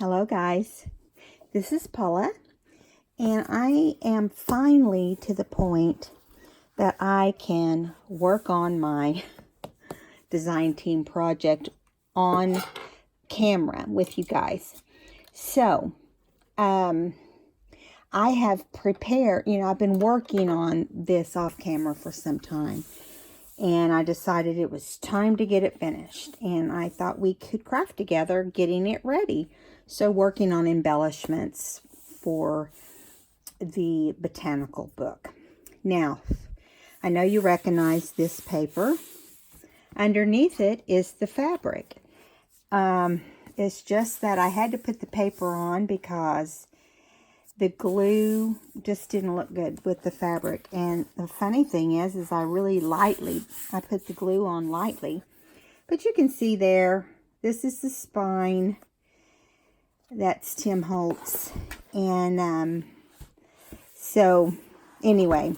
Hello guys, this is Paula, and I am finally to the point that I can work on my design team project on camera with you guys. So, I have prepared, I've been working on this off camera for some time, and I decided it was time to get it finished, and I thought we could craft together getting it ready. So working on embellishments for the Botanical book. Now, I know you recognize this paper. Underneath it is the fabric. It's just that I had to put the paper on because the glue just didn't look good with the fabric. And the funny thing is I I put the glue on lightly. But you can see there, this is the spine. That's Tim Holtz. And so anyway,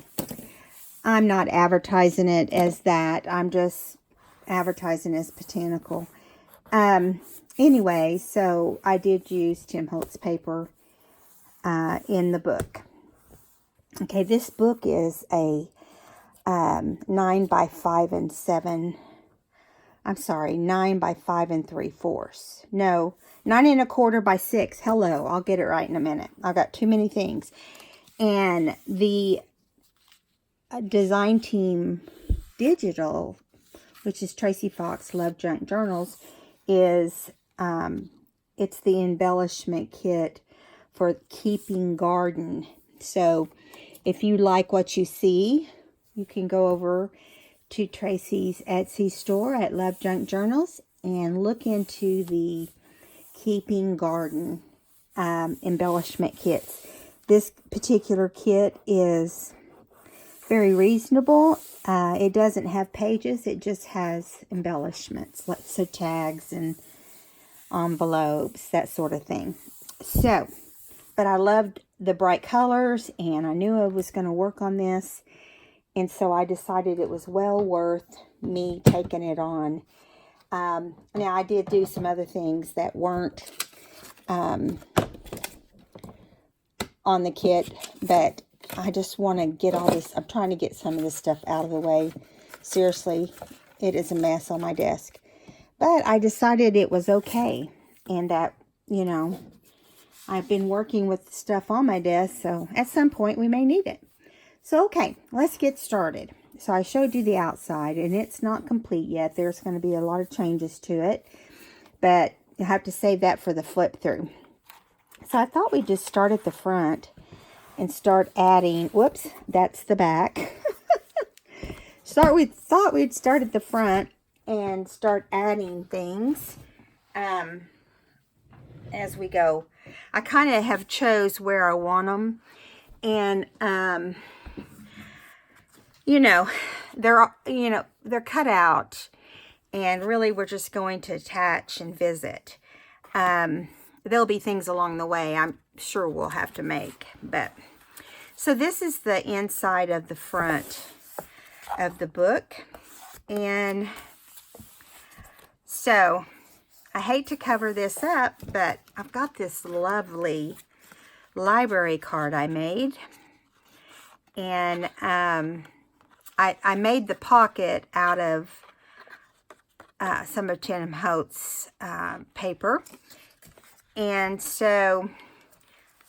I'm not advertising it as that. I'm just advertising as Botanical. Anyway, so I did use Tim Holtz paper in the book. Okay, this book is a 9 by 5 and 7. I'm sorry, 9 by 5 and 3/4. No, 9 1/4 by 6. Hello, I'll get it right in a minute. I've got too many things. And the design team digital, which is Tracy Fox Love Junk Journals, is it's the embellishment kit for keeping garden. So if you like what you see, you can go over to Tracy's Etsy store at Love Junk Journals and look into the keeping garden embellishment kits. This particular kit is very reasonable. It doesn't have pages. It just has embellishments, like so tags and envelopes, that sort of thing. So, but I loved the bright colors, and I knew I was going to work on this. And so I decided it was well worth me taking it on. Now, I did do some other things that weren't on the kit, but I just want to get all this. I'm trying to get some of this stuff out of the way. Seriously, it is a mess on my desk. But I decided it was okay, and that, I've been working with stuff on my desk, so at some point we may need it. So, okay, let's get started. So I showed you the outside, and it's not complete yet. There's going to be a lot of changes to it, but you'll have to save that for the flip through. So I thought we'd just start at the front and start adding, whoops, that's the back. Thought we'd start at the front and start adding things as we go. I kind of have chose where I want them, and they're cut out, and really we're just going to attach and visit. There'll be things along the way I'm sure we'll have to make, but so this is the inside of the front of the book. And so I hate to cover this up, but I've got this lovely library card I made, and I made the pocket out of some of Tim Holtz paper. And so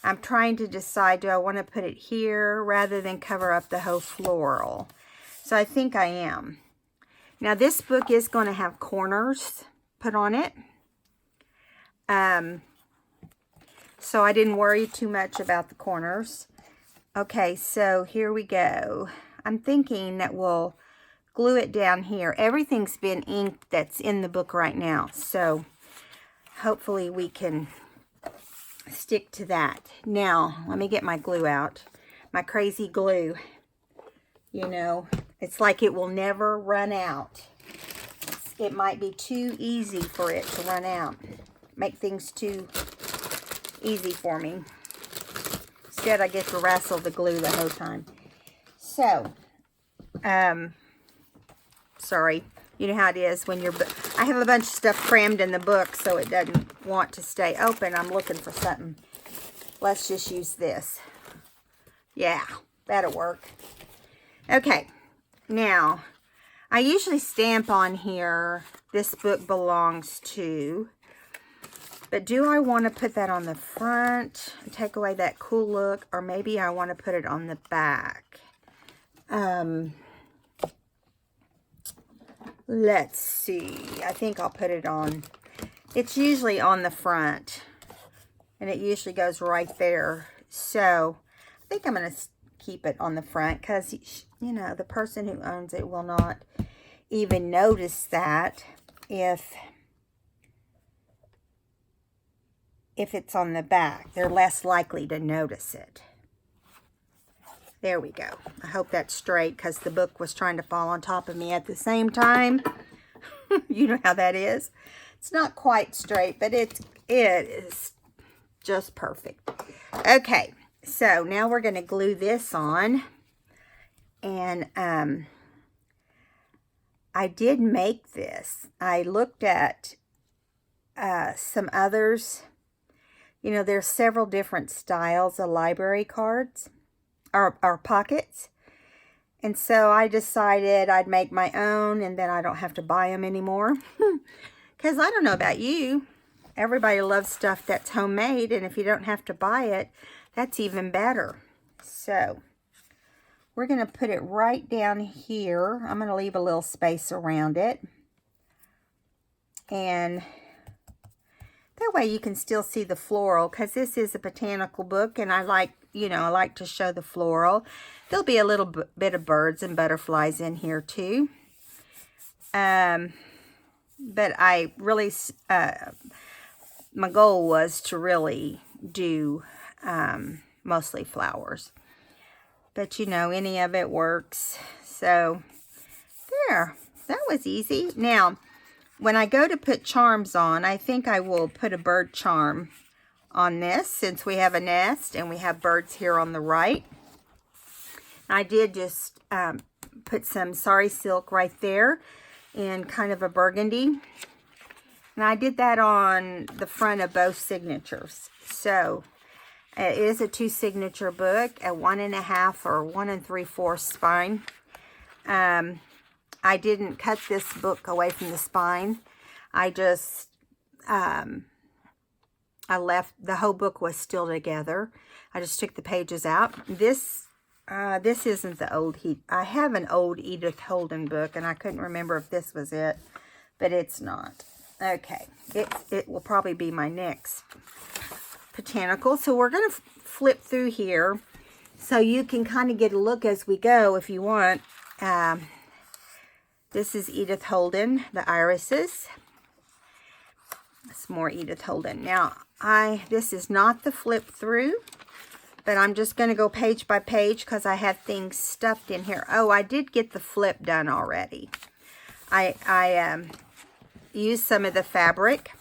I'm trying to decide, do I want to put it here rather than cover up the whole floral? So I think I am. Now this book is going to have corners put on it. So I didn't worry too much about the corners. Okay, so here we go. I'm thinking that we'll glue it down here. Everything's been inked that's in the book right now, so hopefully we can stick to that. Now, let me get my glue out. My crazy glue. It's like it will never run out. It might be too easy for it to run out. Make things too easy for me. Instead, I get to wrestle the glue the whole time. So, sorry. You know how it is when you're I have a bunch of stuff crammed in the book, so it doesn't want to stay open. I'm looking for something. Let's just use this. Yeah, that'll work. Okay, now, I usually stamp on here, this book belongs to, but do I want to put that on the front and take away that cool look, or maybe I want to put it on the back? Let's see. I think I'll put it on. It's usually on the front, and it usually goes right there. So I think I'm going to keep it on the front because, you know, the person who owns it will not even notice that if it's on the back. They're less likely to notice it. There we go. I hope that's straight because the book was trying to fall on top of me at the same time. You know how that is. It's not quite straight, but it is just perfect. Okay, so now we're going to glue this on. And I did make this. I looked at some others. You know, there's several different styles of library cards. Or pockets. And so I decided I'd make my own, and then I don't have to buy them anymore. Because I don't know about you. Everybody loves stuff that's homemade, and if you don't have to buy it, that's even better. So we're going to put it right down here. I'm going to leave a little space around it. And that way you can still see the floral, because this is a botanical book, and I like, you know, I like to show the floral. There'll be a little bit of birds and butterflies in here too. But I really, my goal was to really do mostly flowers. But, you know, any of it works. So, there. That was easy. Now, when I go to put charms on, I think I will put a bird charm on this, since we have a nest and we have birds here on the right. I did just put some sari silk right there in kind of a burgundy. And I did that on the front of both signatures. So it is a 2 signature book, a 1.5 or 1 3/4 spine. I didn't cut this book away from the spine. I just, I left, the whole book was still together. I just took the pages out. This isn't the old, I have an old Edith Holden book, and I couldn't remember if this was it, but it's not. Okay, it will probably be my next botanical. So we're going to flip through here so you can kind of get a look as we go if you want. This is Edith Holden, the irises. It's more Edith Holden. Now, this is not the flip through, but I'm just going to go page by page because I have things stuffed in here. Oh, I did get the flip done already. I used some of the fabric.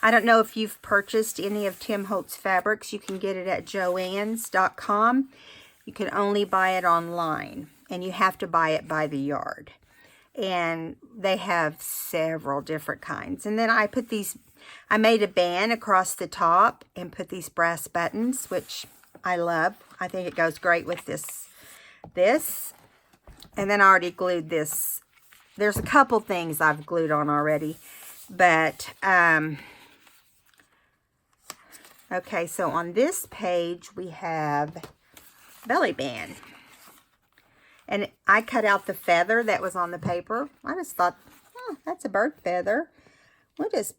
I don't know if you've purchased any of Tim Holtz fabrics. You can get it at joann's.com. You can only buy it online, and you have to buy it by the yard. And they have several different kinds. And then I put these, I made a band across the top and put these brass buttons, which I love. I think it goes great with this. And then I already glued this. There's a couple things I've glued on already. But, okay, so on this page we have belly band. And I cut out the feather that was on the paper. I just thought, oh, that's a bird feather. We'll just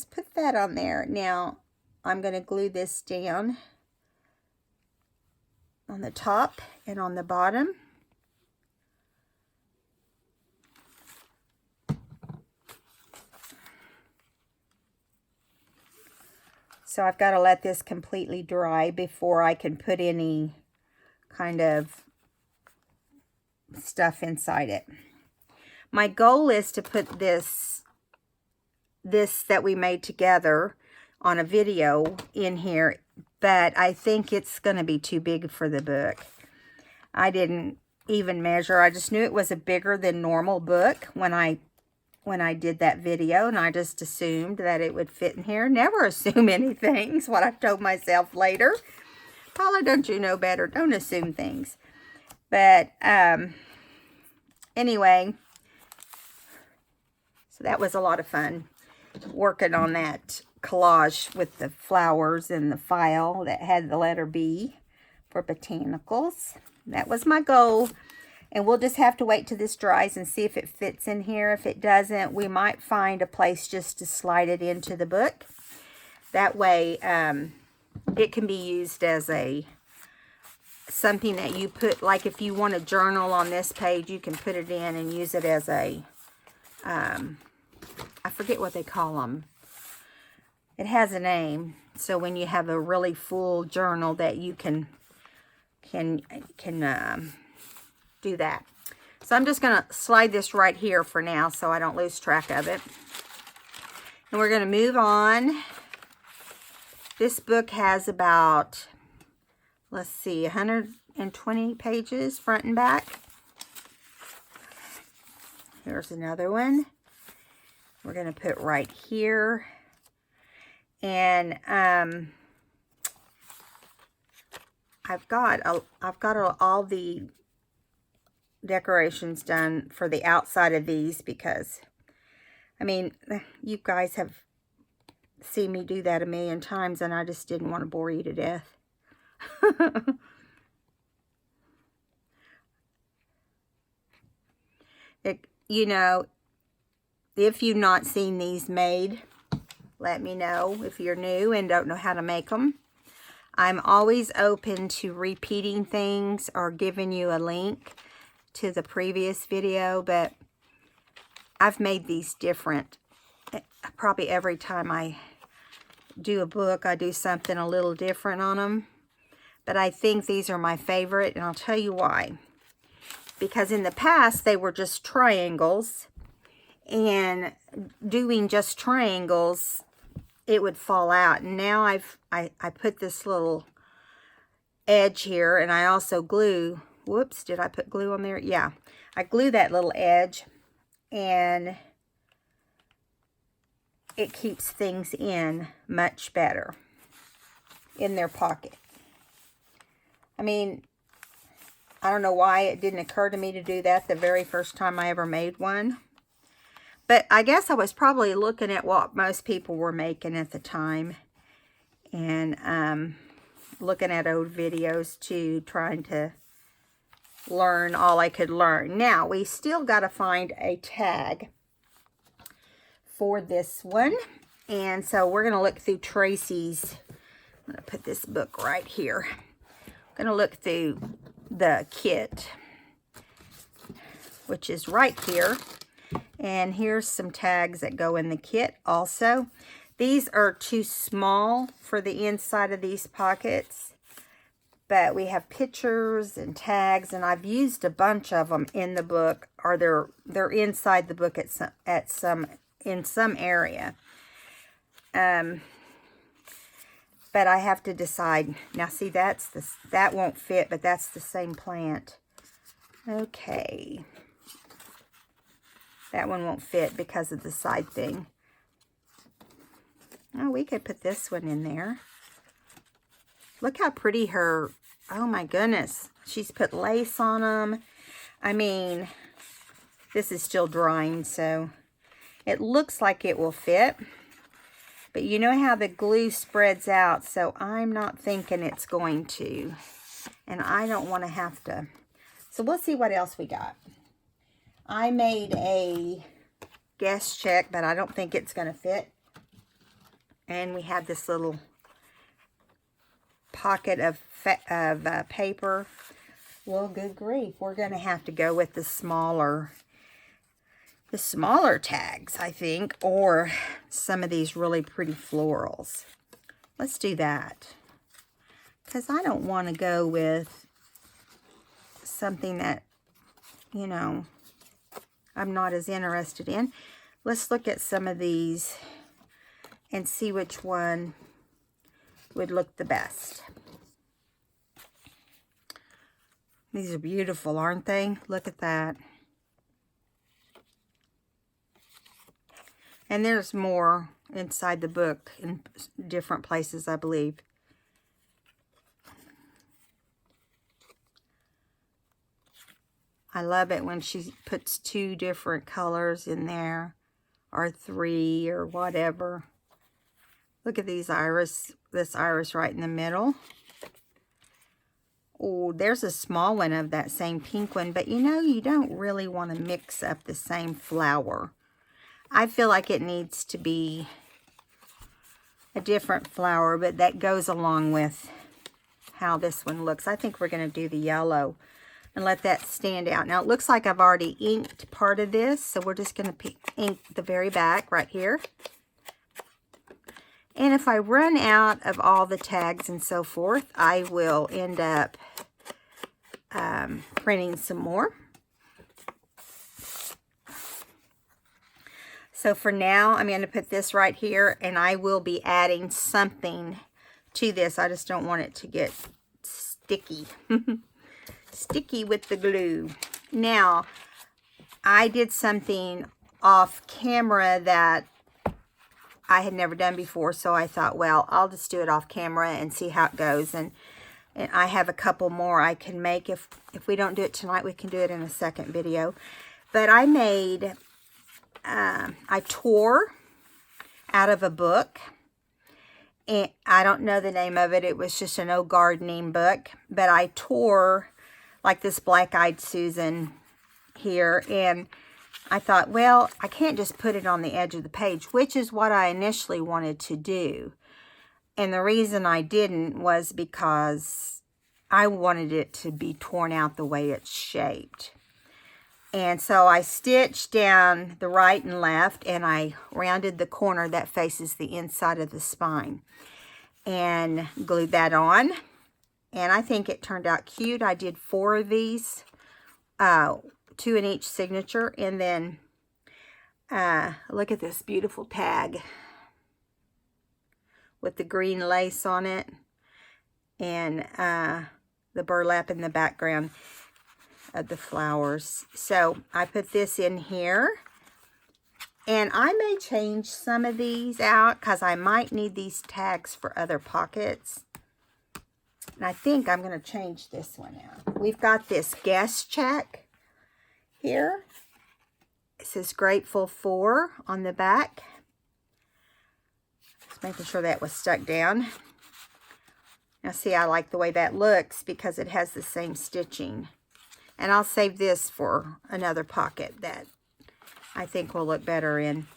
put that on there. Now, I'm going to glue this down on the top and on the bottom. So I've got to let this completely dry before I can put any kind of stuff inside it. My goal is to put this that we made together on a video in here, but I think it's going to be too big for the book. I didn't even measure. I just knew it was a bigger than normal book when I when I did that video, and I just assumed that it would fit in here. Never assume anything is what I've told myself later. Paula, don't you know better? Don't assume things. But anyway, so that was a lot of fun working on that collage with the flowers and the file that had the letter B for botanicals. That was my goal. And we'll just have to wait till this dries and see if it fits in here. If it doesn't, we might find a place just to slide it into the book. That way, it can be used as something that you put, like if you want a journal on this page, you can put it in and use it as I forget what they call them. It has a name. So when you have a really full journal that you can do that. So I'm just going to slide this right here for now so I don't lose track of it. And we're going to move on. This book has about, let's see, 120 pages front and back. Here's another one. We're going to put right here. And I've got all the decorations done for the outside of these because, I mean, you guys have seen me do that a million times, and I just didn't want to bore you to death. You know, if you've not seen these made, let me know if you're new and don't know how to make them. I'm always open to repeating things or giving you a link to the previous video, but I've made these different. Probably every time I do a book, I do something a little different on them. But I think these are my favorite, and I'll tell you why. Because in the past, they were just triangles, and doing just triangles, it would fall out. And now I put this little edge here, and I also glue. Whoops, did I put glue on there? Yeah, I glue that little edge, and it keeps things in much better in their pocket. I mean, I don't know why it didn't occur to me to do that the very first time I ever made one. But I guess I was probably looking at what most people were making at the time. And looking at old videos too, trying to learn all I could learn. Now, we still got to find a tag for this one. And so we're going to look through Tracy's. I'm going to put this book right here. I'm going to look through the kit, which is right here. And here's some tags that go in the kit also. These are too small for the inside of these pockets, but we have pictures and tags, and I've used a bunch of them in the book, or they're inside the book in some area. But I have to decide. Now see, that won't fit, but that's the same plant. Okay. That one won't fit because of the side thing. Oh, we could put this one in there. Look how pretty her, oh my goodness. She's put lace on them. I mean, this is still drying, so it looks like it will fit. But you know how the glue spreads out, so I'm not thinking it's going to. And I don't want to have to. So we'll see what else we got. I made a guess check, but I don't think it's going to fit. And we have this little pocket of paper. Well, good grief. We're going to have to go with the smaller tags, I think, or some of these really pretty florals. Let's do that. Because I don't want to go with something that, you know, I'm not as interested in. Let's look at some of these and see which one would look the best. These are beautiful, aren't they? Look at that. And there's more inside the book in different places, I believe. I love it when she puts 2 different colors in there, or 3, or whatever. Look at these iris, this iris right in the middle. Oh, there's a small one of that same pink one, but you know, you don't really want to mix up the same flower. I feel like it needs to be a different flower, but that goes along with how this one looks. I think we're going to do the yellow and let that stand out. Now, it looks like I've already inked part of this, so we're just going to ink the very back right here. And if I run out of all the tags and so forth, I will end up printing some more. So for now, I'm going to put this right here, and I will be adding something to this. I just don't want it to get sticky. Sticky with the glue. Now, I did something off camera that I had never done before, so I thought, well, I'll just do it off camera and see how it goes. And I have a couple more I can make. If we don't do it tonight, we can do it in a second video. But I made, I tore out of a book. And I don't know the name of it. It was just an old gardening book. But I tore like this Black-Eyed Susan here. And I thought, well, I can't just put it on the edge of the page, which is what I initially wanted to do. And the reason I didn't was because I wanted it to be torn out the way it's shaped. And so I stitched down the right and left, and I rounded the corner that faces the inside of the spine and glued that on. And I think it turned out cute. I did 4 of these, 2 in each signature. And then look at this beautiful tag with the green lace on it, and the burlap in the background of the flowers. So I put this in here, and I may change some of these out because I might need these tags for other pockets. And I think I'm going to change this one out. We've got this guest check here. It says grateful for on the back. Just making sure that was stuck down. Now see, I like the way that looks because it has the same stitching. And I'll save this for another pocket that I think will look better in.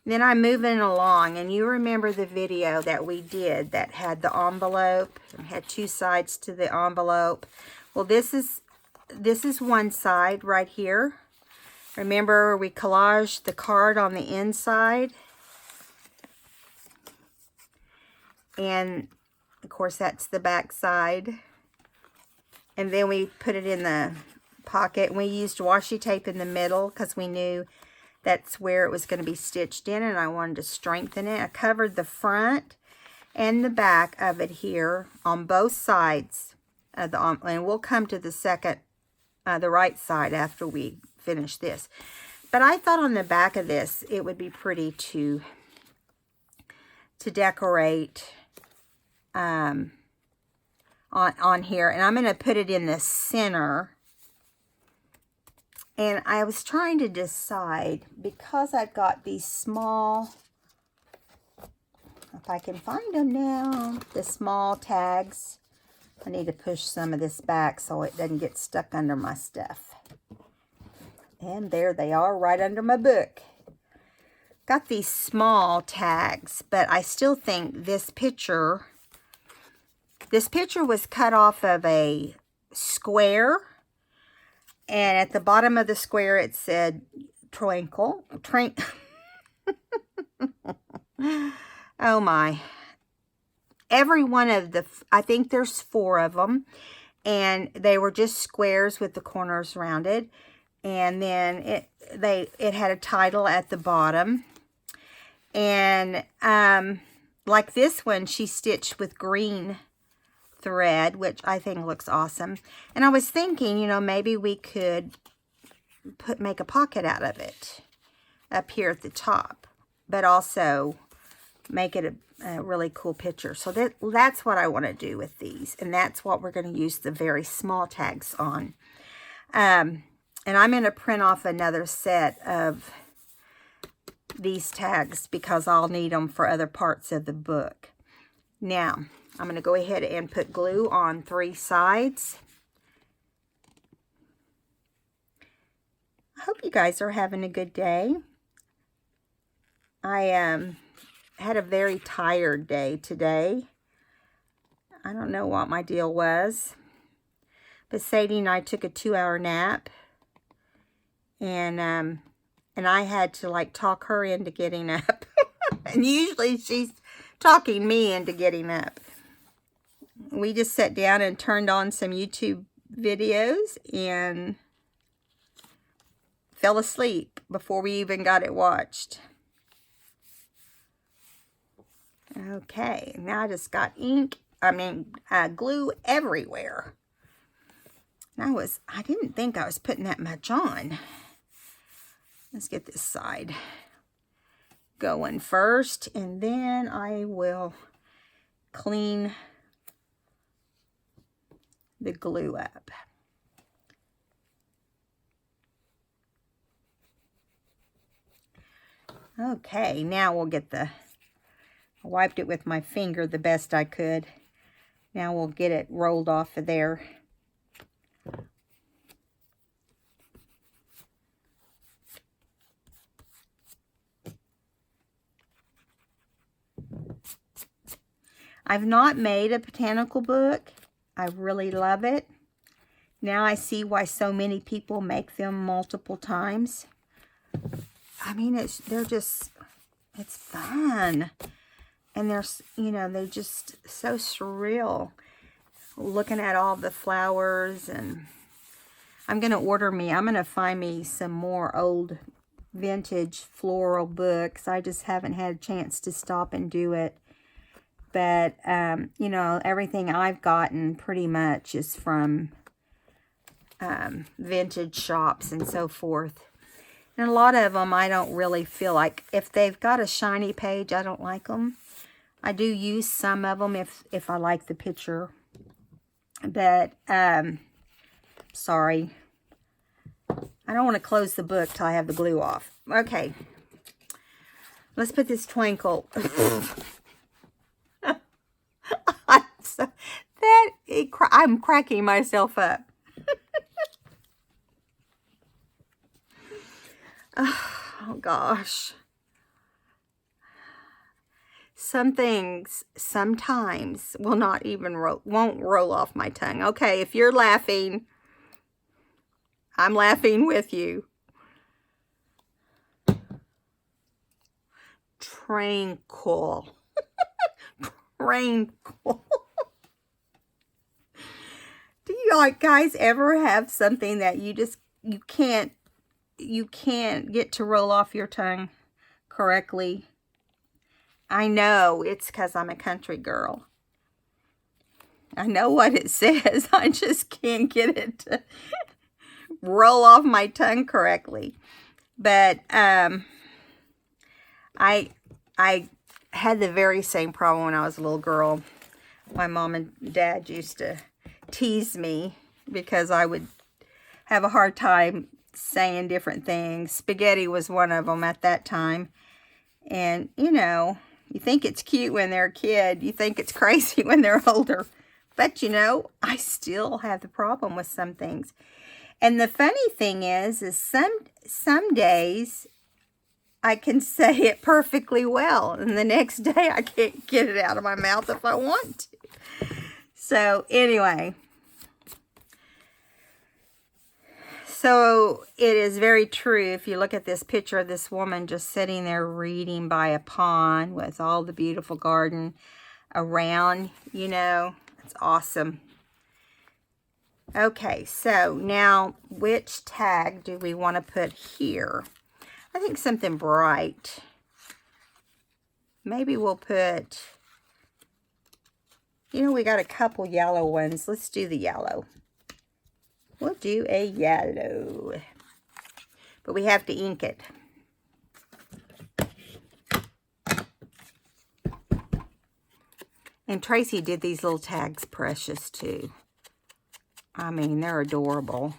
Then I'm moving along, and you remember the video that we did that had the envelope and had 2 sides to the envelope. Well, this is one side right here. Remember, we collaged the card on the inside. And, of course, that's the back side. And then we put it in the pocket. And we used washi tape in the middle because we knew that's where it was going to be stitched in. And I wanted to strengthen it. I covered the front and the back of it here on both sides of the envelope. And we'll come to the second, the right side after we finish this. But I thought on the back of this, it would be pretty to decorate on here. And I'm going to put it in the center. And I was trying to decide, because I've got these small, if I can find them now, the small tags. I need to push some of this back so it doesn't get stuck under my stuff. And there they are, right under my book. Got these small tags, but I still think this picture was cut off of a square. And at the bottom of the square, it said twinkle. Oh my. Every one of the, I think there's 4 of them. And they were just squares with the corners rounded. And then it had a title at the bottom. And like this one, she stitched with green thread, which I think looks awesome. And I was thinking, you know, maybe we could make a pocket out of it up here at the top. but also make it a really cool picture. So that's what I want to do with these. And that's what we're going to use the very small tags on. And I'm going to print off another set of these tags because I'll need them for other parts of the book. Now, I'm going to go ahead and put glue on 3 sides. I hope you guys are having a good day. I had a very tired day today. I don't know what my deal was. But Sadie and I took a 2-hour nap. And I had to like talk her into getting up. And usually she's talking me into getting up. We just sat down and turned on some YouTube videos and fell asleep before we even got it watched. Okay, now I just got glue everywhere. And I didn't think I was putting that much on. Let's get this side going first, and then I will clean the glue up. Okay, now we'll get I wiped it with my finger the best I could. Now we'll get it rolled off of there. I've not made a botanical book. I really love it. Now I see why so many people make them multiple times. I mean, it's fun. And they're just so surreal. Looking at all the flowers, and I'm going to find me some more old vintage floral books. I just haven't had a chance to stop and do it. But, everything I've gotten pretty much is from vintage shops and so forth. And a lot of them I don't really feel like, if they've got a shiny page, I don't like them. I do use some of them if I like the picture. But, sorry. I don't want to close the book till I have the glue off. Okay. Let's put this twinkle. I'm cracking myself up. Oh gosh. Some things sometimes will not even won't roll off my tongue. Okay, if you're laughing, I'm laughing with you. Tranquil. Tranquil. Do you guys ever have something that you can't get to roll off your tongue correctly? I know it's because I'm a country girl. I know what it says. I just can't get it to roll off my tongue correctly. But I had the very same problem when I was a little girl. My mom and dad used to tease me because I would have a hard time saying different things. Spaghetti was one of them at that time. And, you think it's cute when they're a kid. You think it's crazy when they're older. But, I still have the problem with some things. And the funny thing is some days I can say it perfectly well. And the next day I can't get it out of my mouth if I want to. So, anyway. So, it is very true. If you look at this picture of this woman just sitting there reading by a pond with all the beautiful garden around, it's awesome. Okay, so now which tag do we want to put here? I think something bright. Maybe we'll put, we got a couple yellow ones. Let's do the yellow. We'll do a yellow. But we have to ink it. And Tracy did these little tags precious too. I mean, they're adorable.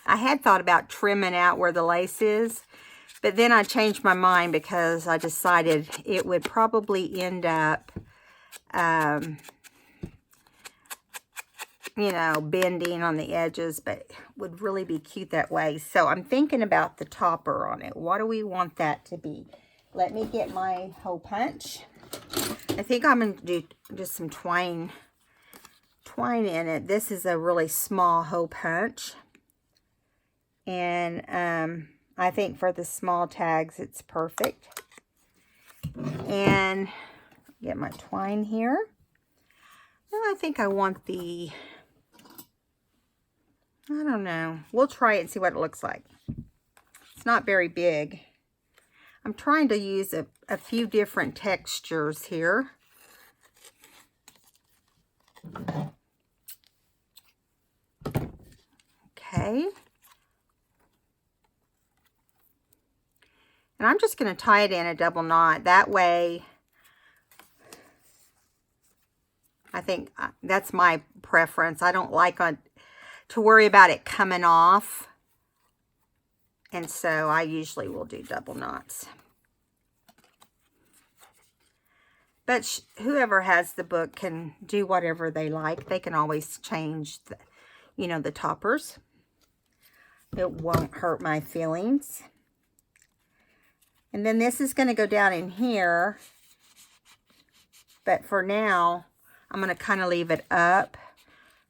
I had thought about trimming out where the lace is, but then I changed my mind because I decided it would probably end up, you know, bending on the edges, but would really be cute that way. So I'm thinking about the topper on it. What do we want that to be? Let me get my hole punch. I think I'm going to do just some twine in it. This is a really small hole punch. And I think for the small tags, it's perfect. And get my twine here. Well, I think I want the, I don't know. We'll try it and see what it looks like. It's not very big. I'm trying to use a few different textures here. Okay. And I'm just going to tie it in a double knot. That way, I think that's my preference. I don't like to worry about it coming off. And so I usually will do double knots. But whoever has the book can do whatever they like. They can always change the, you know, the toppers. It won't hurt my feelings. And then this is going to go down in here. But for now, I'm going to kind of leave it up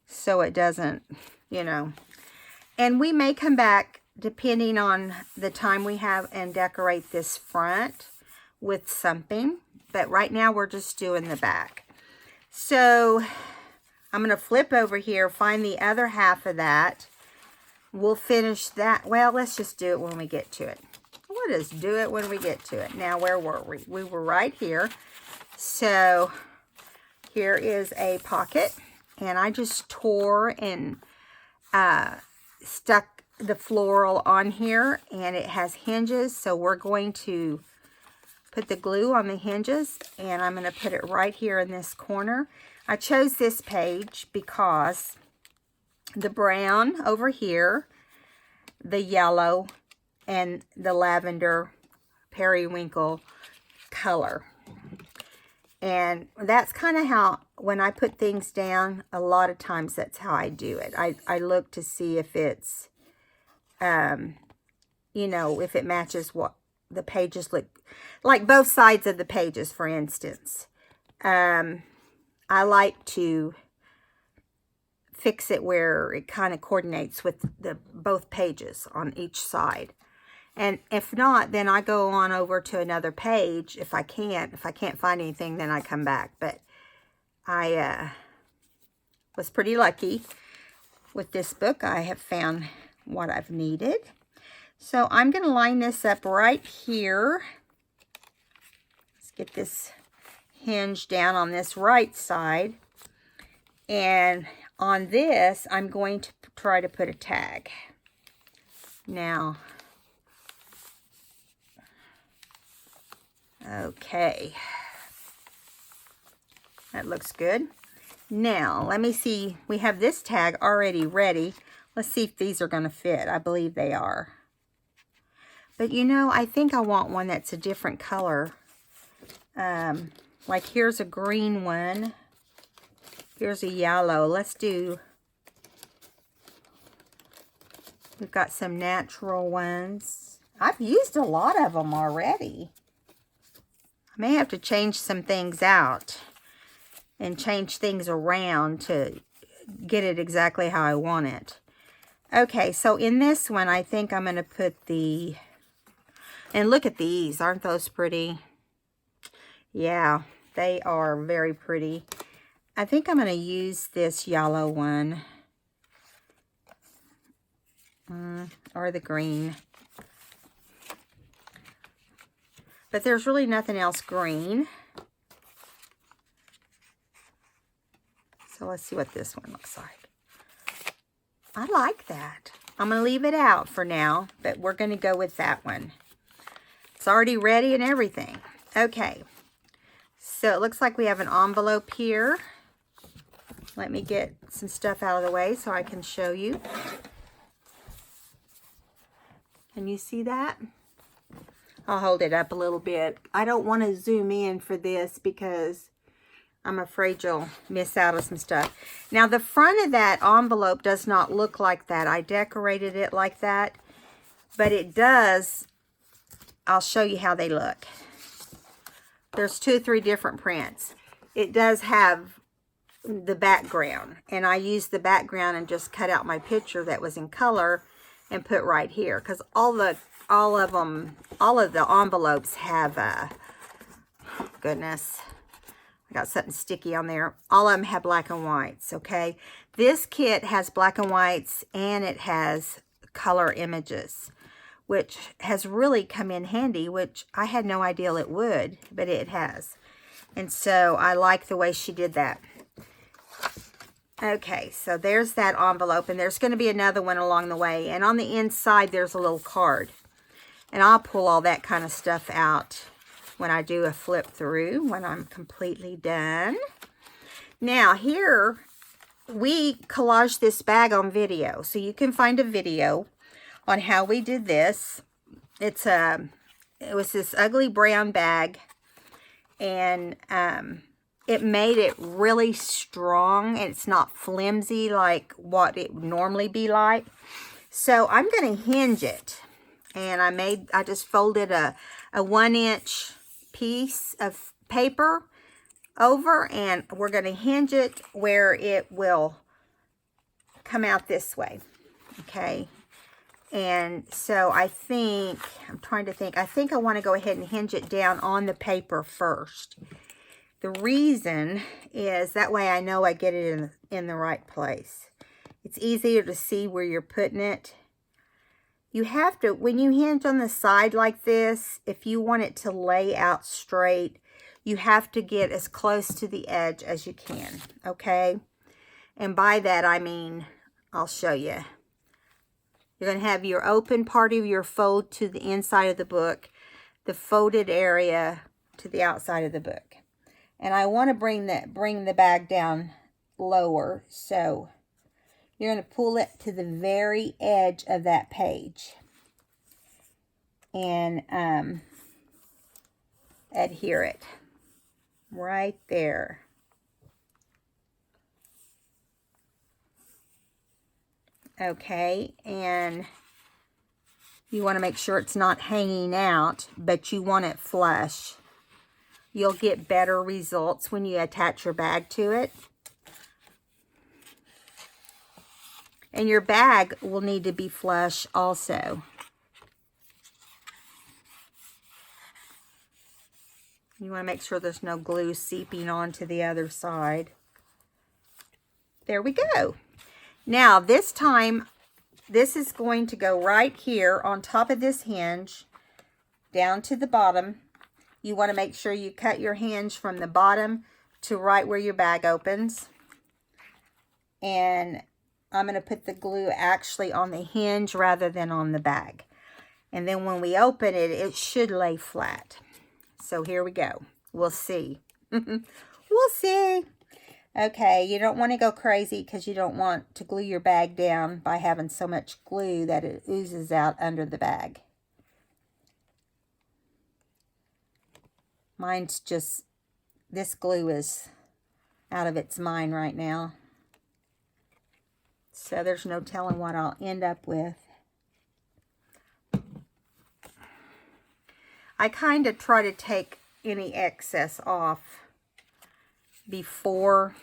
so it doesn't, you know. And we may come back, depending on the time we have, and decorate this front with something. But right now, we're just doing the back. So I'm going to flip over here, find the other half of that. We'll finish that. Well, let's just do it when we get to it. We'll just do it when we get to it. Now, where were we? We were right here. So here is a pocket. And I just tore and stuck the floral on here. And it has hinges. So we're going to put the glue on the hinges. And I'm going to put it right here in this corner. I chose this page because the brown over here, the yellow, and the lavender periwinkle color. And that's kind of how, when I put things down, a lot of times that's how I do it. I look to see if it's, you know, if it matches what the pages look like, both sides of the pages, for instance. I like to fix it where it kind of coordinates with the both pages on each side. And if not, then I go on over to another page if I can't. If I can't find anything, then I come back. But I was pretty lucky with this book. I have found what I've needed. So I'm going to line this up right here. Let's get this hinge down on this right side. And on this, I'm going to try to put a tag. Now, okay, that looks good. Now, let me see. We have this tag already ready. Let's see if these are going to fit. I believe they are. But, you know, I think I want one that's a different color. Like, here's a green one. Here's a yellow. Let's do... We've got some natural ones. I've used a lot of them already. I may have to change some things out and change things around to get it exactly how I want it. Okay, so in this one, I think I'm going to put the... And look at these. Aren't those pretty? Yeah, they are very pretty. I think I'm going to use this yellow one. Or the green. But there's really nothing else green. So let's see what this one looks like. I like that. I'm going to leave it out for now, but we're going to go with that one. It's already ready and everything. Okay, so it looks like we have an envelope here. Let me get some stuff out of the way so I can show you. Can you see that? I'll hold it up a little bit. I don't want to zoom in for this because I'm afraid you'll miss out on some stuff. Now, the front of that envelope does not look like that. I decorated it like that, but it does. I'll show you how they look. There's 2 or 3 different prints. It does have the background, and I used the background and just cut out my picture that was in color and put right here, because all of the envelopes have goodness, I got something sticky on there. All of them have black and whites. Okay, this kit has black and whites and it has color images, which has really come in handy, which I had no idea it would, but it has. And so I like the way she did that. Okay, so there's that envelope, and there's going to be another one along the way. And on the inside, there's a little card. And I'll pull all that kind of stuff out when I do a flip through, when I'm completely done. Now, here, we collaged this bag on video. So you can find a video on how we did this. It was this ugly brown bag, and it made it really strong, and it's not flimsy like what it would normally be like. So I'm going to hinge it, and I just folded a 1-inch piece of paper over, and we're going to hinge it where it will come out this way. Okay. And so I think I want to go ahead and hinge it down on the paper first. The reason is that way I know I get it in the right place. It's easier to see where you're putting it. You have to, when you hinge on the side like this, if you want it to lay out straight, you have to get as close to the edge as you can, okay? And by that I mean, I'll show you. You're going to have your open part of your fold to the inside of the book, the folded area to the outside of the book. And I want to bring the bag down lower, so you're going to pull it to the very edge of that page and adhere it right there. Okay, and you want to make sure it's not hanging out, but you want it flush. You'll get better results when you attach your bag to it. And your bag will need to be flush also. You want to make sure there's no glue seeping onto the other side. There we go. Now this time, this is going to go right here on top of this hinge, down to the bottom. You want to make sure you cut your hinge from the bottom to right where your bag opens. And I'm going to put the glue actually on the hinge rather than on the bag. And then when we open it, it should lay flat. So here we go. We'll see. We'll see. Okay, you don't want to go crazy because you don't want to glue your bag down by having so much glue that it oozes out under the bag. Mine's just, this glue is out of its mind right now. So there's no telling what I'll end up with. I kind of try to take any excess off before,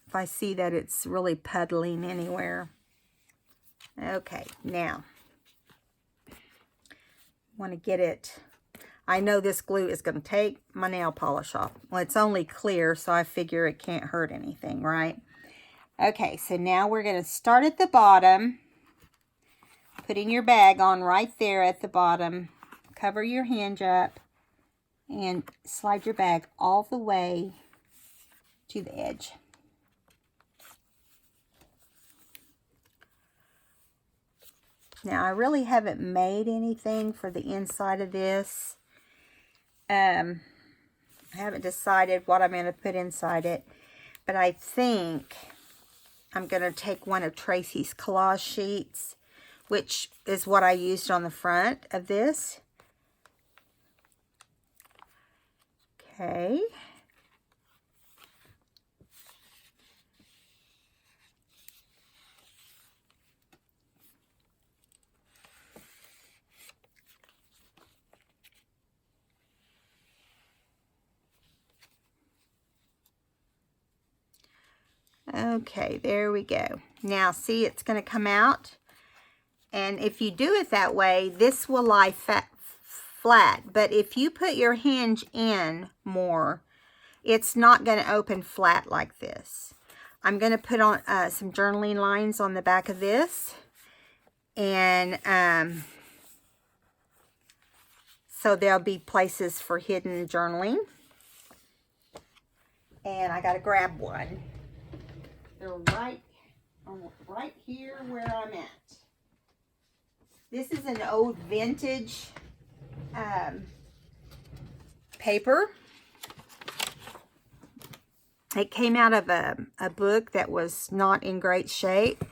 if I see that it's really puddling anywhere. Okay, now, want to get it. I know this glue is going to take my nail polish off. Well, it's only clear, so I figure it can't hurt anything, right? Okay, so now we're going to start at the bottom, putting your bag on right there at the bottom. Cover your hinge up and slide your bag all the way to the edge. Now, I really haven't made anything for the inside of this. I haven't decided what I'm going to put inside it, but I think I'm going to take one of Tracy's collage sheets, which is what I used on the front of this. Okay. Okay, there we go. Now, see, it's going to come out. And if you do it that way, this will lie flat. But if you put your hinge in more, it's not going to open flat like this. I'm going to put on some journaling lines on the back of this. And so there'll be places for hidden journaling. And I got to grab one. They're right here where I'm at. This is an old vintage paper. It came out of a book that was not in great shape,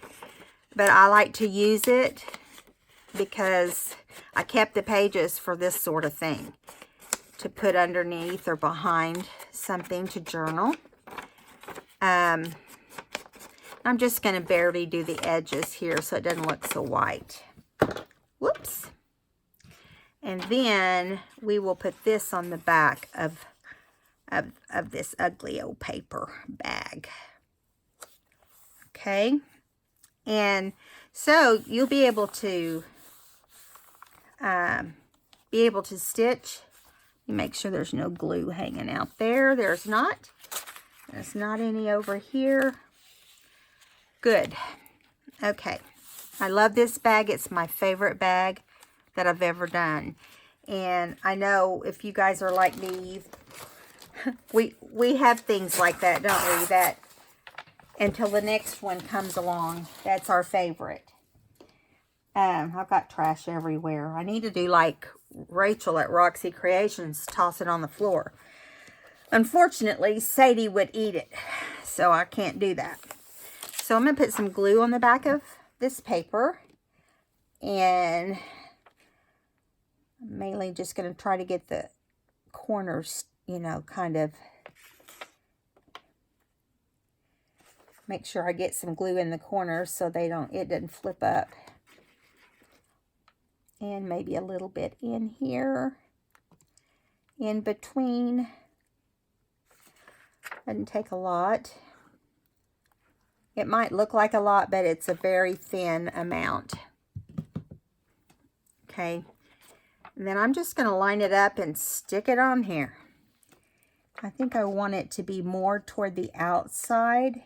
but I like to use it because I kept the pages for this sort of thing, to put underneath or behind something to journal. I'm just going to barely do the edges here so it doesn't look so white. Whoops. And then we will put this on the back of this ugly old paper bag. Okay. And so you'll be able to stitch. You make sure there's no glue hanging out there. There's not. There's not any over here. Good. Okay. I love this bag. It's my favorite bag that I've ever done. And I know if you guys are like me, we have things like that, don't we? That until the next one comes along, that's our favorite. I've got trash everywhere. I need to do like Rachel at Roxy Creations, toss it on the floor. Unfortunately, Sadie would eat it, so I can't do that. So I'm going to put some glue on the back of this paper, and I'm mainly just going to try to get the corners, you know, kind of make sure I get some glue in the corners so it doesn't flip up. And maybe a little bit in here, in between. Doesn't take a lot. It might look like a lot, but it's a very thin amount. Okay. And then I'm just going to line it up and stick it on here. I think I want it to be more toward the outside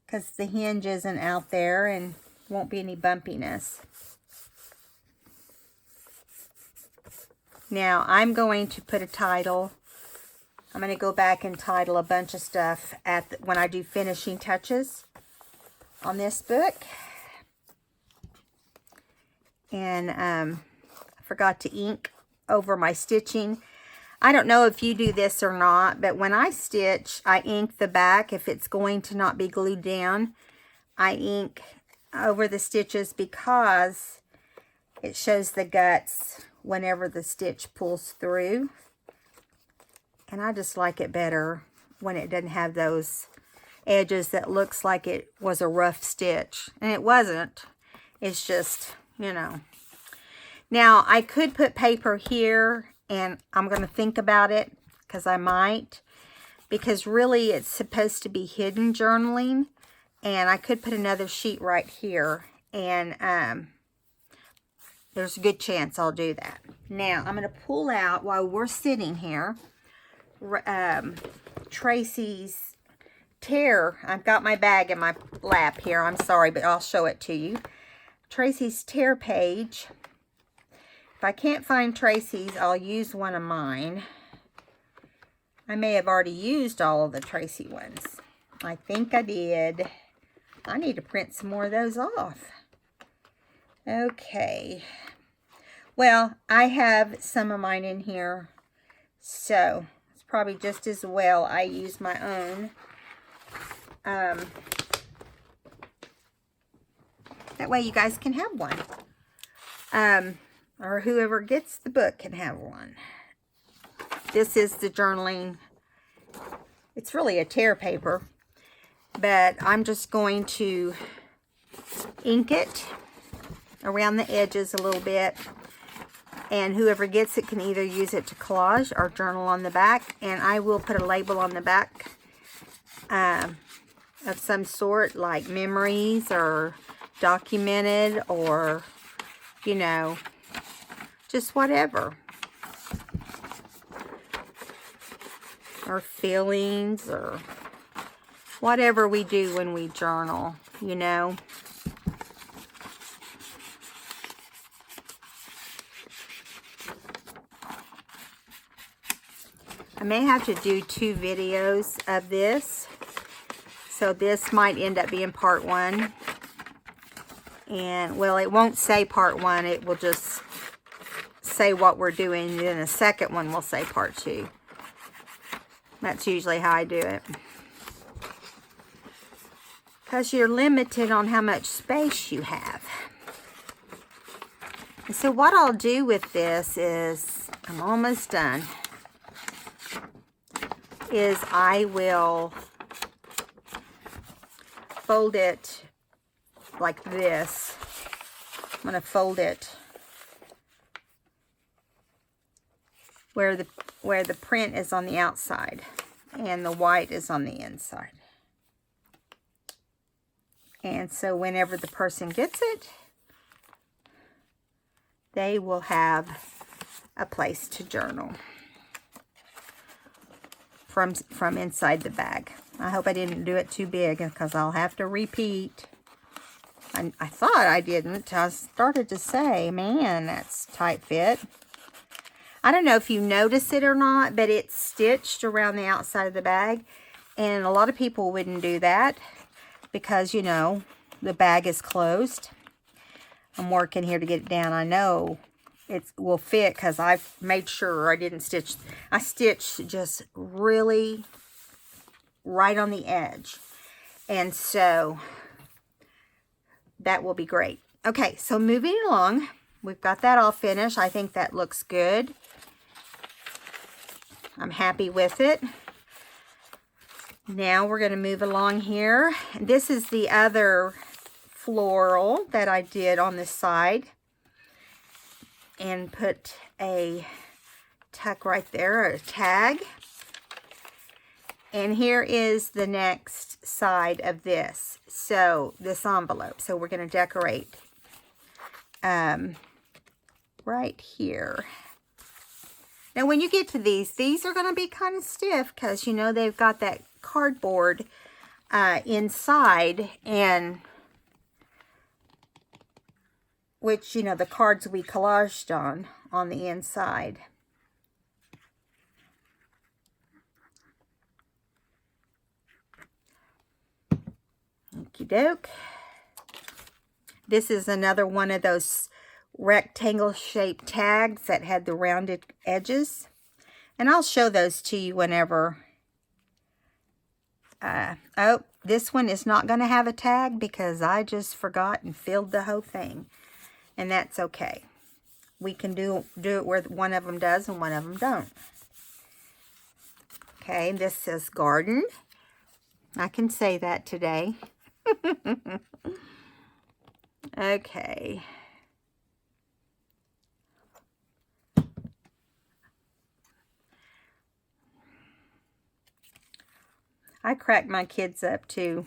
because the hinge isn't out there and won't be any bumpiness. Now I'm going to put a title. I'm going to go back and title a bunch of stuff when I do finishing touches on this book. And I forgot to ink over my stitching. I don't know if you do this or not, but when I stitch, I ink the back. If it's going to not be glued down, I ink over the stitches because it shows the guts whenever the stitch pulls through. And I just like it better when it doesn't have those edges that looks like it was a rough stitch. And it wasn't. It's just, you know. Now, I could put paper here, and I'm going to think about it, because I might. Because really, it's supposed to be hidden journaling. And I could put another sheet right here. And there's a good chance I'll do that. Now, I'm going to pull out, while we're sitting here, Tracy's tear. I've got my bag in my lap here. I'm sorry, but I'll show it to you. Tracy's tear page. If I can't find Tracy's, I'll use one of mine. I may have already used all of the Tracy ones. I think I did. I need to print some more of those off. Okay. Well, I have some of mine in here, so it's probably just as well I use my own. That way you guys can have one. Or whoever gets the book can have one. This is the journaling. It's really a tear paper, but I'm just going to ink it around the edges a little bit. And whoever gets it can either use it to collage or journal on the back. And I will put a label on the back of some sort, like memories or documented, or, you know, just whatever. Or feelings, or whatever we do when we journal, you know. I may have to do 2 videos of this. So this might end up being part 1. And, well, it won't say part 1. It will just say what we're doing. And then the second one will say part 2. That's usually how I do it. Because you're limited on how much space you have. And so what I'll do with this is, I'm almost done, is I will fold it like this. I'm going to fold it where the print is on the outside and the white is on the inside. And so whenever the person gets it, they will have a place to journal from inside the bag. I hope I didn't do it too big, because I'll have to repeat. I thought I didn't. I started to say, man, that's tight fit. I don't know if you notice it or not, but it's stitched around the outside of the bag. And a lot of people wouldn't do that because, you know, the bag is closed. I'm working here to get it down. I know it will fit because I've made sure I didn't stitch. I stitched just really right on the edge. And so that will be great. Okay, so moving along. We've got that all finished. I think that looks good. I'm happy with it. Now we're going to move along here. This is the other floral that I did on the side. And put a tuck right there, a tag. And here is the next side of this. So, this envelope. So, we're going to decorate right here. Now, when you get to these are going to be kind of stiff because, you know, they've got that cardboard inside, and which, you know, the cards we collaged on the inside. Okie doke. This is another one of those rectangle shaped tags that had the rounded edges. And I'll show those to you whenever. Oh, this one is not going to have a tag because I just forgot and filled the whole thing. And that's okay. We can do it where one of them does and one of them don't. Okay, this says garden. I can say that today. Okay. I crack my kids up too.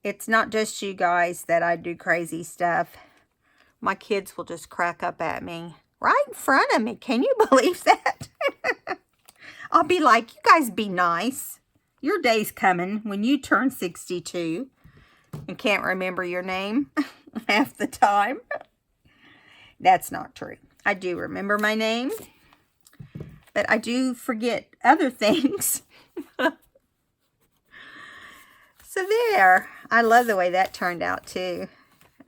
It's not just you guys that I do crazy stuff. My kids will just crack up at me right in front of me. Can you believe that? I'll be like, you guys be nice. Your day's coming when you turn 62 and can't remember your name half the time. That's not true. I do remember my name, but I do forget other things. So there. I love the way that turned out too.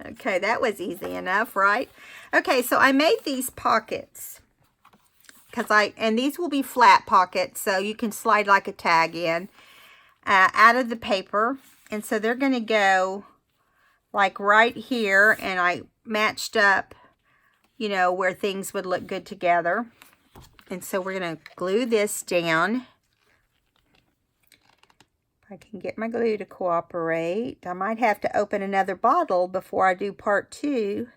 Okay, that was easy enough, right? Okay, so I made these pockets and these will be flat pockets, so you can slide like a tag in out of the paper. And so they're going to go like right here, and I matched up, you know, where things would look good together. And so we're going to glue this down. If I can get my glue to cooperate. I might have to open another bottle before I do part 2.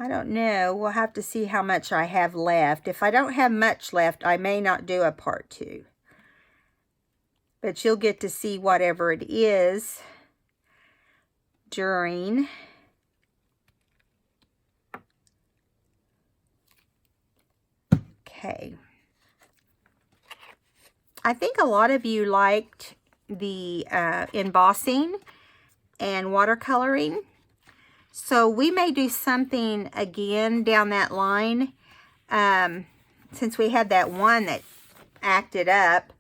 I don't know. We'll have to see how much I have left. If I don't have much left, I may not do a part 2. But you'll get to see whatever it is during okay. I think a lot of you liked the embossing and watercoloring. So we may do something again down that line, since we had that one that acted up.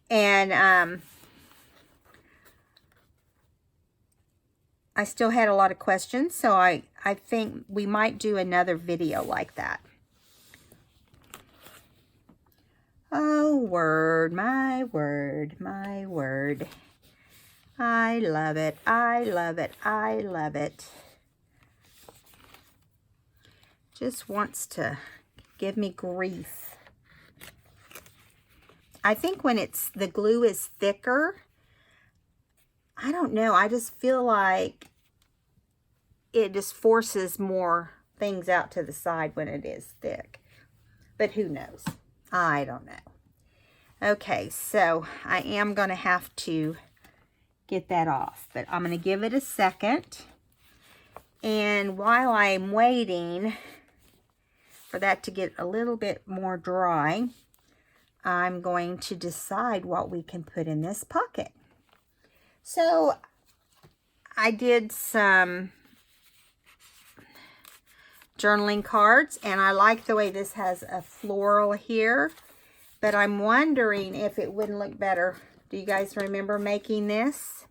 And I still had a lot of questions, so I think we might do another video like that. Oh, word, my word, my word. I love it, I love it, I love it. Just wants to give me grief. I think when the glue is thicker, I don't know, I just feel like it just forces more things out to the side when it is thick. But who knows? I don't know. Okay, so I am going to have to get that off, but I'm going to give it a second. And while I'm waiting for that to get a little bit more dry, I'm going to decide what we can put in this pocket. So I did some journaling cards, and I like the way this has a floral here, but I'm wondering if it wouldn't look better. Do you guys remember making this?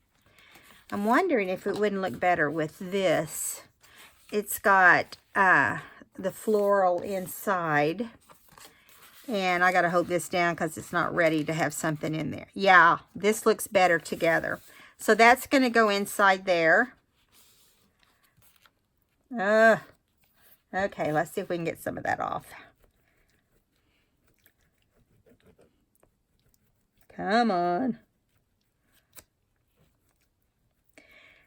I'm wondering if it wouldn't look better with this. It's got the floral inside, and I gotta hold this down because it's not ready to have something in there. Yeah, this looks better together. So that's gonna go inside there. Okay, let's see if we can get some of that off. Come on.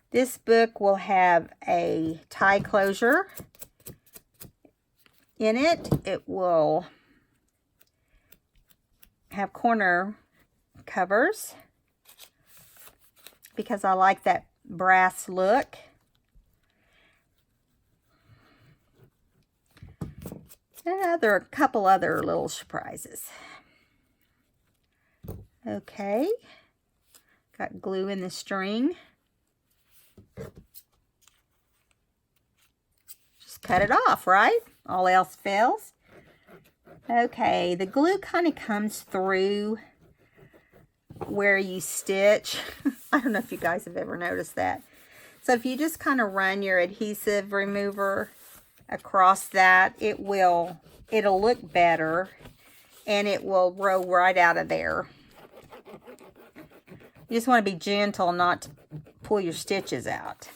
This book will have a tie closure in it. It will have corner covers because I like that brass look. And a couple other little surprises. Okay, got glue in the string. Just cut it off, right? All else fails. Okay, the glue kind of comes through where you stitch. I don't know if you guys have ever noticed that. So if you just kind of run your adhesive remover across that, it'll look better, and it will roll right out of there. You just want to be gentle not to pull your stitches out.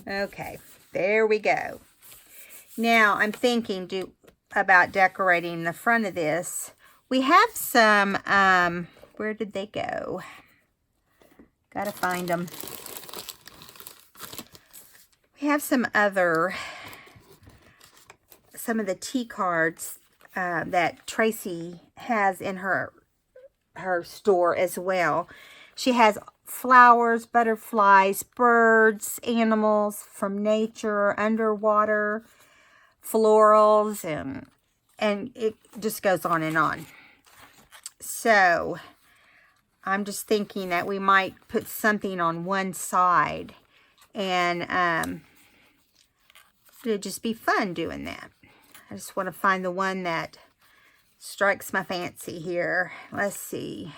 Okay, there we go. Now I'm thinking about decorating the front of this. We have some, where did they go? Gotta find them. We have some of the tea cards that Tracy has in her store as well. She has flowers, butterflies, birds, animals from nature, underwater, florals, and it just goes on and on. So I'm just thinking that we might put something on one side, and it'd just be fun doing that. I just want to find the one that strikes my fancy here. Let's see.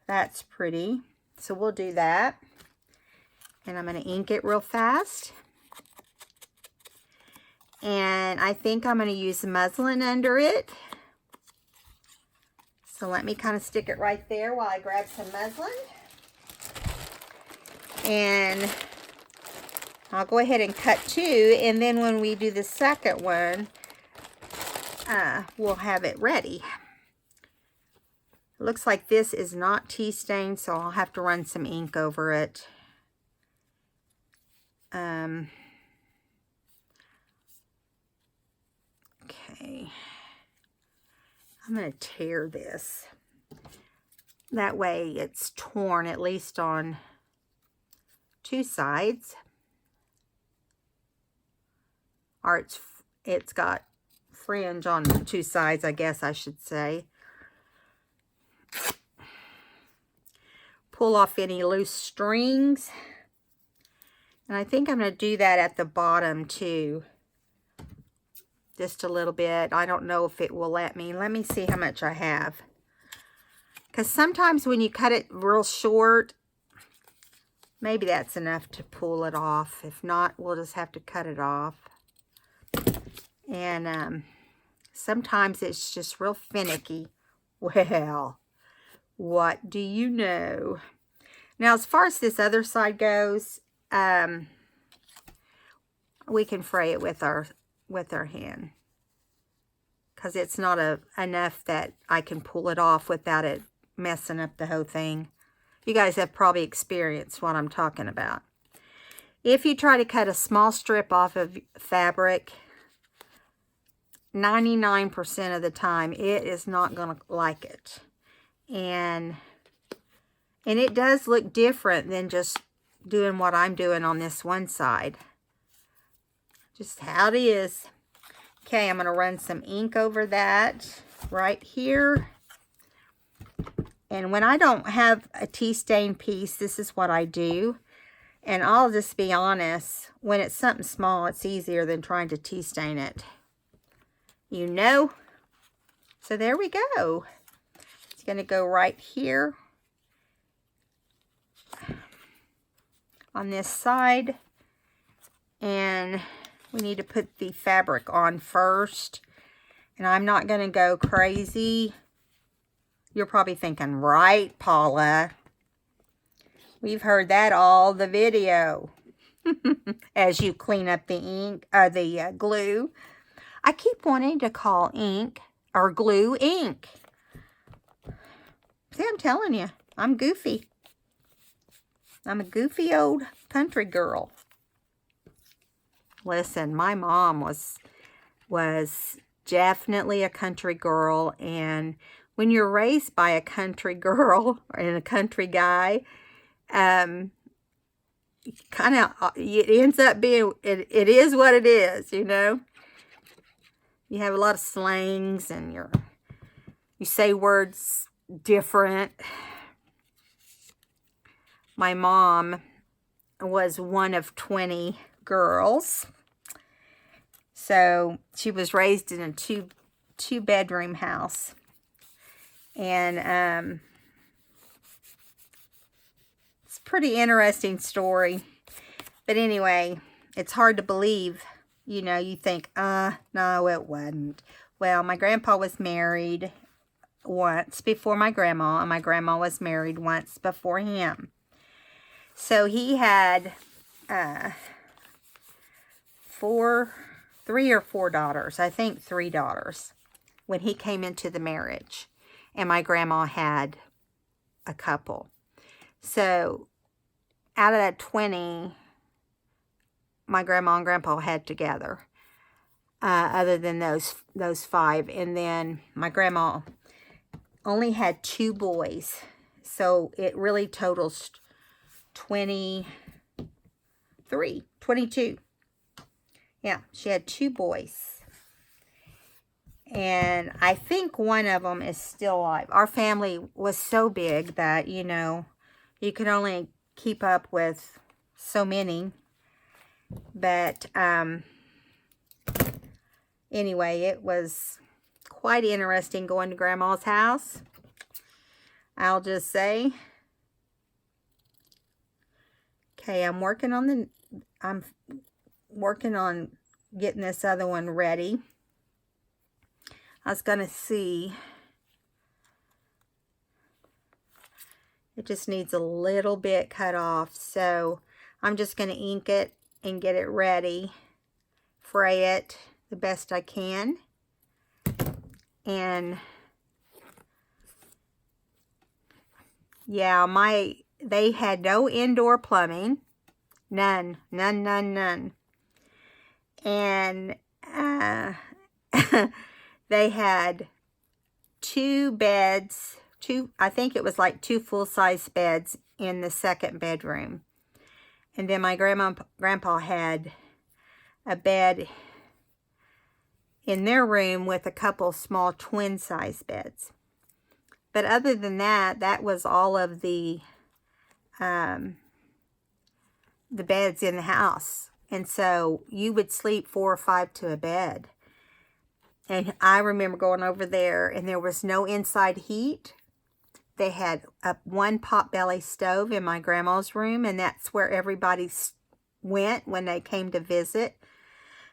That's pretty. So we'll do that. And I'm going to ink it real fast. And I think I'm going to use muslin under it. So let me kind of stick it right there while I grab some muslin. And I'll go ahead and cut 2. And then when we do the second one, we'll have it ready. It looks like this is not tea stained, so I'll have to run some ink over it. Okay. I'm going to tear this. That way it's torn at least on 2 sides. Or it's got fringe on 2 sides, I guess I should say. Pull off any loose strings. And I think I'm going to do that at the bottom too. Just a little bit. I don't know if it will let me. Let me see how much I have. Because sometimes when you cut it real short, maybe that's enough to pull it off. If not, we'll just have to cut it off. And sometimes it's just real finicky. Well, what do you know? Now, as far as this other side goes, we can fray it with our hand, because it's not enough that I can pull it off without it messing up the whole thing. You guys have probably experienced what I'm talking about. If you try to cut a small strip off of fabric, 99% of the time it is not going to like it. And it does look different than just doing what I'm doing on this one side. Just how it is. Okay, I'm going to run some ink over that right here. And when I don't have a tea stain piece, this is what I do. And I'll just be honest, when it's something small, it's easier than trying to tea stain it. You know? So there we go. It's going to go right here on this side. And we need to put the fabric on first. And I'm not going to go crazy. You're probably thinking, right, Paula? We've heard that all the video. As you clean up the ink, or the glue. I keep wanting to call ink, or glue, ink. See, I'm telling you, I'm goofy. I'm a goofy old country girl. Listen, my mom was definitely a country girl, and when you're raised by a country girl and a country guy, kind of, it ends up being, it is what it is, you know. You have a lot of slangs, and you say words different. My mom was one of 20 girls. So she was raised in a two-bedroom house. And it's a pretty interesting story. But anyway, it's hard to believe. You know, you think, no, it wasn't. Well, my grandpa was married once before my grandma, and my grandma was married once before him. So he had 3 or 4 daughters. I think 3 daughters when he came into the marriage. And my grandma had a couple. So out of that 20, my grandma and grandpa had together. Other than those 5. And then my grandma only had 2 boys. So it really totals 22. Yeah, she had 2 boys. And I think one of them is still alive. Our family was so big that, you know, you could only keep up with so many. But anyway, it was quite interesting going to Grandma's house. I'll just say. Okay, I'm working on getting this other one ready. I was gonna see. It just needs a little bit cut off, so I'm just gonna ink it and get it ready. Fray it the best I can. And yeah, they had no indoor plumbing. None. And they had 2 beds, I think it was like 2 full-size beds in the second bedroom. And then my grandpa had a bed in their room with a couple small twin-size beds. But other than that, that was all of the beds in the house. And so you would sleep 4 or 5 to a bed. And I remember going over there, and there was no inside heat. They had one potbelly stove in my grandma's room, and that's where everybody went when they came to visit.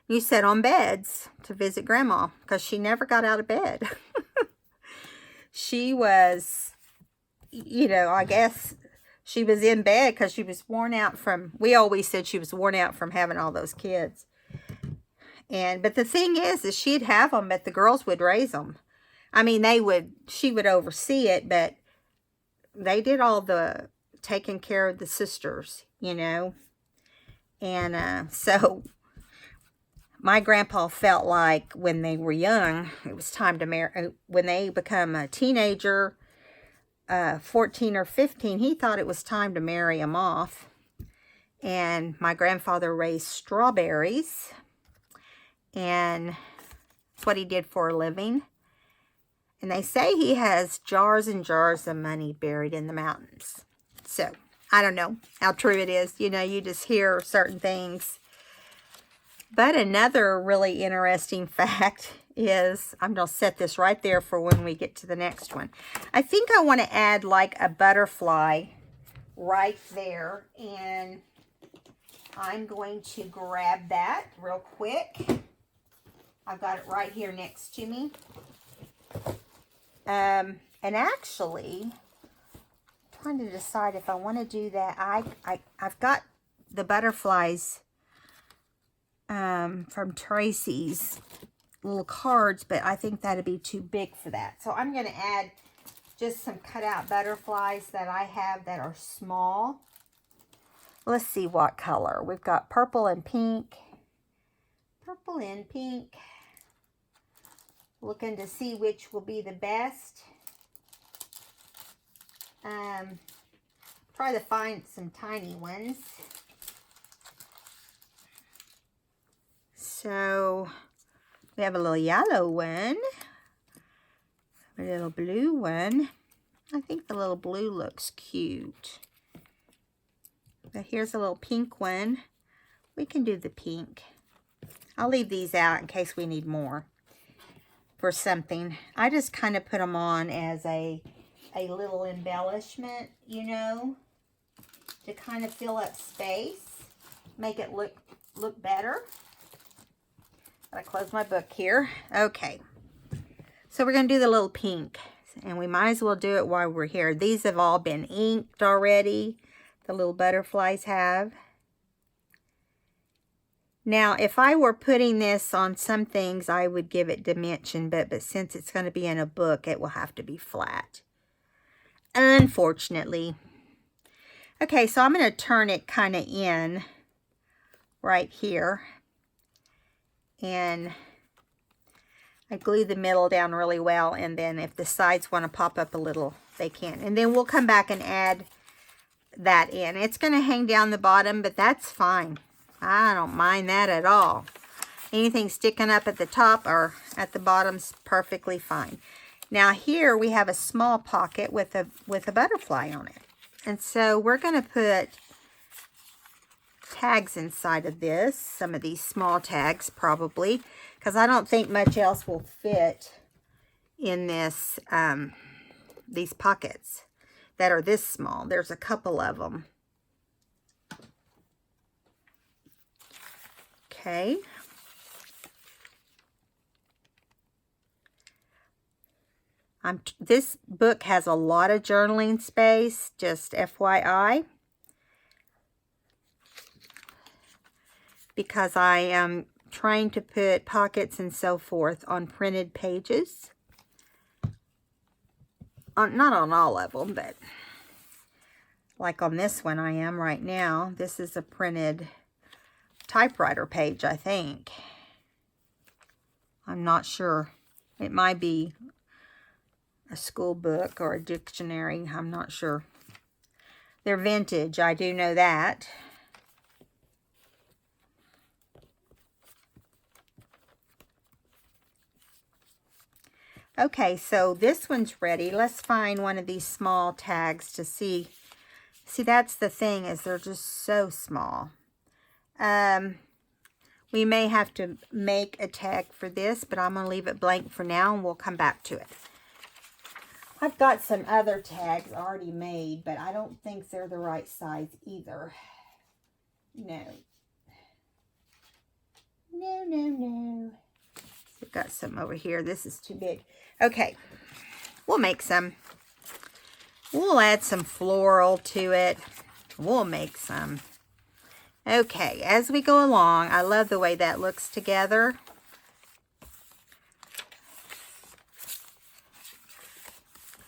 You sat on beds to visit Grandma, because she never got out of bed. She was, you know, I guess she was in bed because she was worn out from, we always said she was worn out from having all those kids. But the thing is she'd have them, but the girls would raise them. I mean, she would oversee it, but they did all the taking care of the sisters, you know. And so my grandpa felt like when they were young, it was time to marry. When they become a teenager, 14 or 15, he thought it was time to marry them off. And my grandfather raised strawberries, and that's what he did for a living. And they say he has jars and jars of money buried in the mountains. So, I don't know how true it is. You know, you just hear certain things. But another really interesting fact is, I'm going to set this right there for when we get to the next one. I think I want to add like a butterfly right there. And I'm going to grab that real quick. I've got it right here next to me. And actually, I'm trying to decide if I want to do that. I've got the butterflies from Tracy's little cards, but I think that'd be too big for that. So I'm going to add just some cutout butterflies that I have that are small. Let's see what color. We've got purple and pink. Purple and pink. Looking to see which will be the best. Try to find some tiny ones. So we have a little yellow one, a little blue one. I think the little blue looks cute. But here's a little pink one. We can do the pink. I'll leave these out in case we need more for something. I just kind of put them on as a little embellishment, you know, to kind of fill up space, make it look better. Gotta close my book here. Okay, so we're gonna do the little pink, and we might as well do it while we're here. These have all been inked already. The little butterflies have. Now, if I were putting this on some things, I would give it dimension, but since it's going to be in a book, it will have to be flat, unfortunately. Okay, so I'm going to turn it kind of in right here. And I glue the middle down really well, and then if the sides want to pop up a little, they can. And then we'll come back and add that in. It's going to hang down the bottom, but that's fine. I don't mind that at all. Anything sticking up at the top or at the bottom's perfectly fine. Now here we have a small pocket with a butterfly on it. And so we're going to put tags inside of this. Some of these small tags probably, because I don't think much else will fit in this these pockets that are this small. There's a couple of them. Okay. This book has a lot of journaling space, just FYI. Because I am trying to put pockets and so forth on printed pages. Not on all of them, but like on this one I am right now. This is a printed typewriter page, I think. I'm not sure. It might be a school book or a dictionary. I'm not sure. They're vintage, I do know that. Okay, so this one's ready. Let's find one of these small tags to see. See, that's the thing, is they're just so small. We may have to make a tag for this, but I'm going to leave it blank for now, and we'll come back to it. I've got some other tags already made, but I don't think they're the right size either. No. No, no, no. We've got some over here. This is too big. Okay, we'll make some. We'll add some floral to it. We'll make some. Okay, as we go along, I love the way that looks together.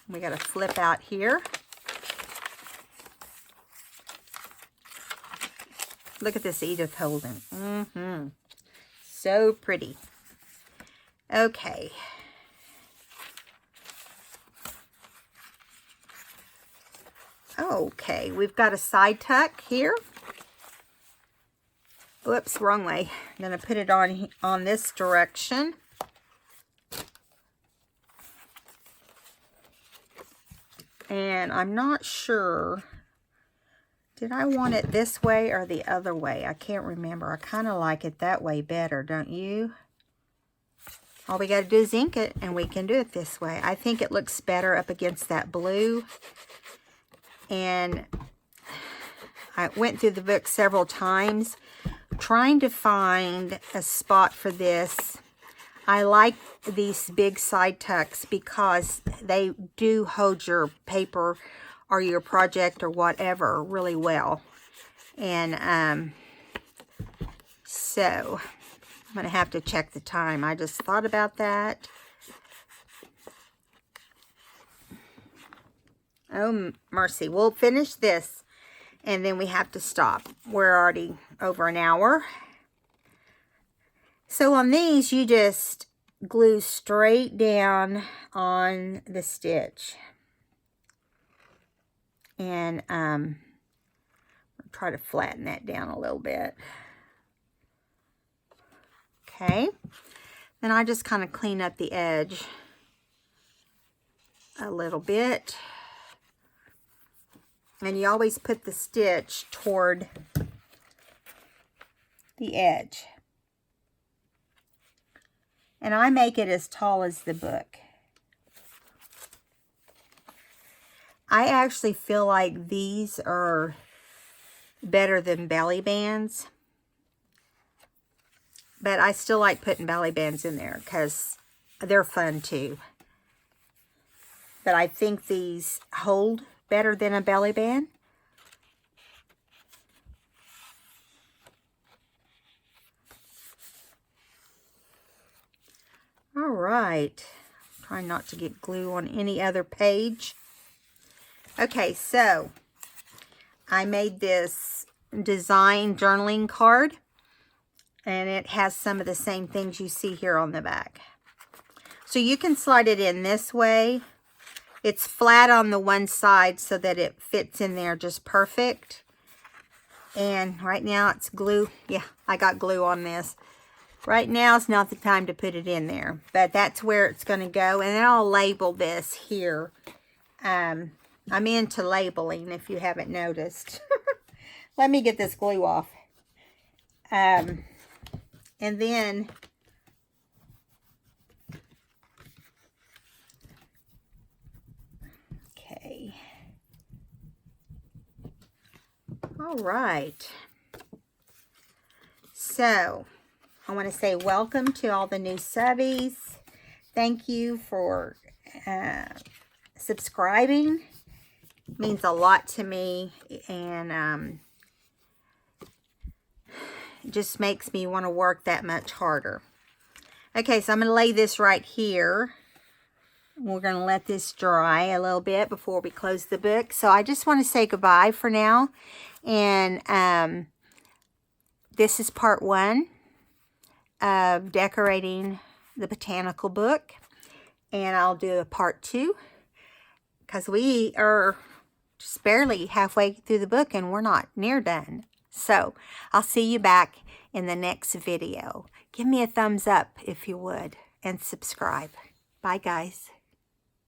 We got to flip out here. Look at this Edith Holden. So pretty. Okay. Okay, we've got a side tuck here. Whoops, wrong way. I'm going to put it on this direction. And I'm not sure, did I want it this way or the other way? I can't remember. I kind of like it that way better, don't you? All we got to do is ink it, and we can do it this way. I think it looks better up against that blue. And I went through the book several times trying to find a spot for this. I like these big side tucks because they do hold your paper or your project or whatever really well. And so I'm going to have to check the time. I just thought about that. Oh, mercy. We'll finish this, and then we have to stop. We're already over an hour. So on these, you just glue straight down on the stitch. And try to flatten that down a little bit. Okay. Then I just kind of clean up the edge a little bit. And you always put the stitch toward the edge. And I make it as tall as the book. I actually feel like these are better than belly bands. But I still like putting belly bands in there because they're fun too. But I think these hold better than a belly band. All right. Try not to get glue on any other page. Okay, so I made this design journaling card, and it has some of the same things you see here on the back. So you can slide it in this way. It's flat on the one side so that it fits in there just perfect. And right now it's glue. Yeah, I got glue on this. Right now is not the time to put it in there, but that's where it's going to go. And then I'll label this here. I'm into labeling, if you haven't noticed. Let me get this glue off. And then okay. All right. So I want to say welcome to all the new subbies. Thank you for subscribing. It means a lot to me, and it just makes me want to work that much harder. Okay, so I'm going to lay this right here. We're going to let this dry a little bit before we close the book. So I just want to say goodbye for now. And this is part 1 of decorating the botanical book. And I'll do a part 2 because we are just barely halfway through the book and we're not near done. So I'll see you back in the next video. Give me a thumbs up if you would and subscribe. Bye, guys.